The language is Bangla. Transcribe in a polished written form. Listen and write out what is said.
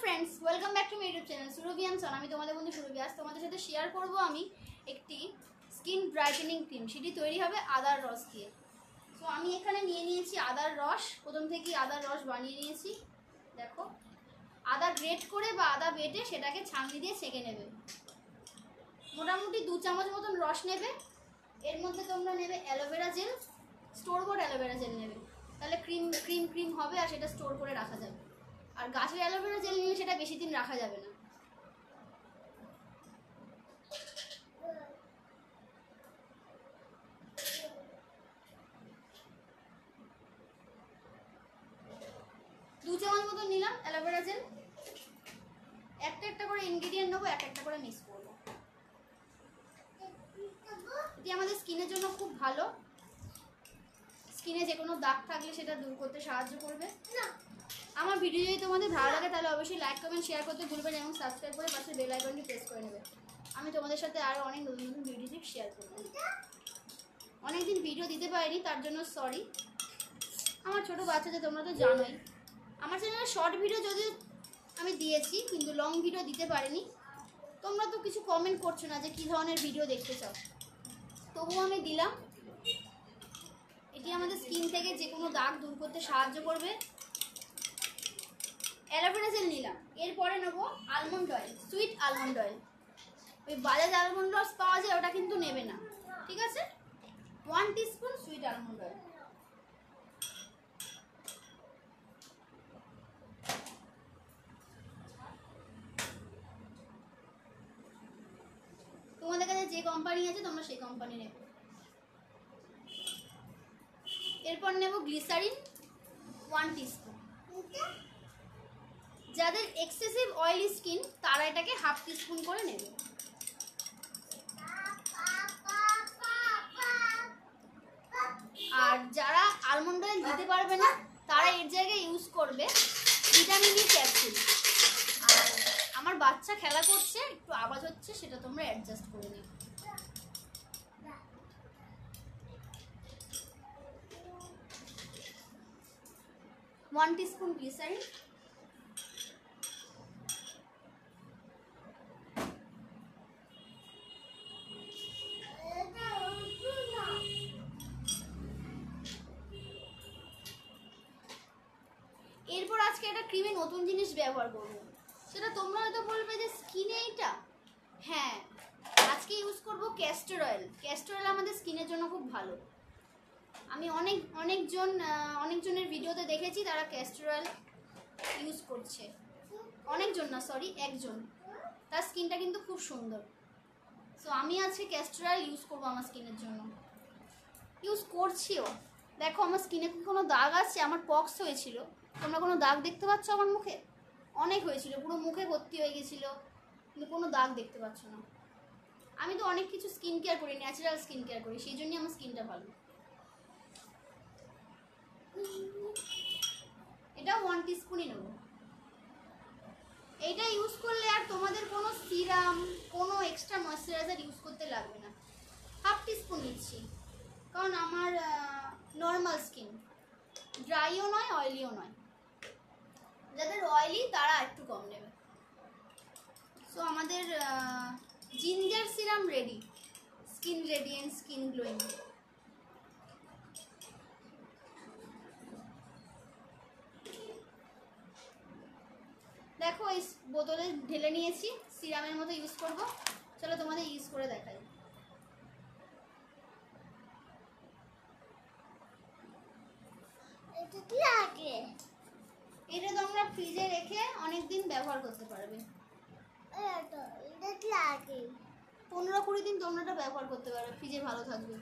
Friends, welcome back to my YouTube channel Surabhi and সন। আমি তোমাদের বন্ধু সুরভি। আজ তোমাদের সাথে শেয়ার করব আমি একটি স্কিন ব্রাইটেনিং ক্রিম। সেটি তৈরি হবে আদার রস দিয়ে। তো আমি এখানে নিয়ে নিয়েছি আদার রস। প্রথম থেকেই আদার রস বানিয়ে নিয়েছি। দেখো, আদা গ্রেট করে বা আদা বেটে সেটাকে ছাঁকনি দিয়ে ছেঁকে নেবে। মোটামুটি 2 চামচ মতন রস নেবে। এর মধ্যে তোমরা নেবে aloe vera gel, store board aloe vera gel নেবে, তাহলে ক্রিম ক্রিম ক্রিম হবে আর সেটা স্টোর করে রাখা যাবে। আর গাছের অ্যালোভেরা জেল নিলে সেটা বেশি দিন রাখা যাবে না। দু চামচ মতো নিলাম অ্যালোভেরা জেল। একটা একটা করে ইনগ্রেডিয়েন্ট নেবো, একটা একটা করে মিক্স করবো। এটি আমাদের স্কিনের জন্য খুব ভালো। স্কিনে যে কোনো দাগ থাকলে সেটা দূর করতে সাহায্য করবে। আমার ভিডিও যদি তোমাদের ভালো লাগে তাহলে অবশ্যই লাইক কমেন্ট শেয়ার করতে ভুলবেন এবং সাবস্ক্রাইব করে পাশে বেল আইকনটি প্রেস করে নেবে। আমি তোমাদের সাথে আরও অনেক নতুন নতুন ভিডিও টিপস শেয়ার করবো। অনেকদিন ভিডিও দিতে পারিনি, তার জন্য সরি। আমার ছোটো বাচ্চাদের তোমরা তো জানোই, আমার চ্যানেলে শর্ট ভিডিও যদিও আমি দিয়েছি কিন্তু লং ভিডিও দিতে পারিনি। তোমরা তো কিছু কমেন্ট করছো না যে কী ধরনের ভিডিও দেখতে চাও, তবুও আমি দিলাম। এটি আমাদের স্কিন থেকে যে কোনো দাগ দূর করতে সাহায্য করবে। অ্যালোভেরা জেল নিলাম, এরপরে নেবো almond oil, sweet almond oil. ওই বাজাজ আলমন্ড রস পাওয়া যায়, ওটা কিন্তু নেবে না, ঠিক আছে। 1 টিস্পুন সুইট আলমন্ড অয়েল। তোমাদের কাছে যে কোম্পানি আছে তোমরা সেই কোম্পানি নেবে। এরপর নেব গ্লিসারিন 1 টিস্পুন। যাদের এক্সেসিভ অয়েলি স্কিন তারা এটাকে 1/2 টিস্পুন করে নেবে। আর যারা আলমন্ড অয়েল দিতে পারবে না তারা এর জায়গায় ইউজ করবে ভিটামিন ই ক্যাপসুল। আর আমার বাচ্চা খেলা করছে, একটু আওয়াজ হচ্ছে, সেটা তোমরা অ্যাডজাস্ট করে নিও। One teaspoon glycerine. এরপর আজকে একটা ক্রিমে নতুন জিনিস ব্যবহার করবো, সেটা তোমরা হয়তো বলবে যে স্কিনে এইটা। হ্যাঁ, আজকে ইউজ করবো ক্যাস্টর অয়েল। ক্যাস্টর অয়েল আমাদের স্কিনের জন্য খুব ভালো। আমি অনেকজনের ভিডিওতে দেখেছি তারা ক্যাস্টর অয়েল ইউজ করছে। অনেকজন না, সরি, একজন। তার স্কিনটা কিন্তু খুব সুন্দর। সো আমি আজকে ক্যাস্টর অয়েল ইউজ করবো আমার স্কিনের জন্য, ইউজ করছিও। দেখো আমার স্কিনে কোনো দাগ আছে, আমার পক্স হয়েছিল। তোমরা কোনো দাগ দেখতে পাচ্ছ আমার মুখে? অনেক হয়েছিল, পুরো মুখে ভর্তি হয়ে গেছিলো, কিন্তু কোনো দাগ দেখতে পাচ্ছ না। আমি তো অনেক কিছু স্কিন কেয়ার করি, ন্যাচারাল স্কিন কেয়ার করি, সেই জন্যই আমার স্কিনটা ভালো। এটা 1 টিস্পুনই নেব। এইটা ইউজ করলে আর তোমাদের কোনো সিরাম, কোনো এক্সট্রা ময়েশ্চারাইজার ইউজ করতে লাগবে না। 1/2 টিস্পুন নিচ্ছি, কারণ আমার নর্মাল স্কিন, ড্রাইও নয় অয়েলিও নয়। যাদের অয়েলি তারা একটু কম নেবে। সো আমাদের ginger serum ready, skin radiant, skin glowing. দেখো এই বোতলে ঢেলে নিয়েছি, সিরামের মতো ইউজ করব। চলো তোমাদের ইউজ করে দেখাই। এটা তোমরা ফ্রিজে রেখে অনেক দিন ব্যবহার করতে পারবে। 15-20 দিন তোমরা এটা ব্যবহার করতে পারবে, ফ্রিজে ভালো থাকবে।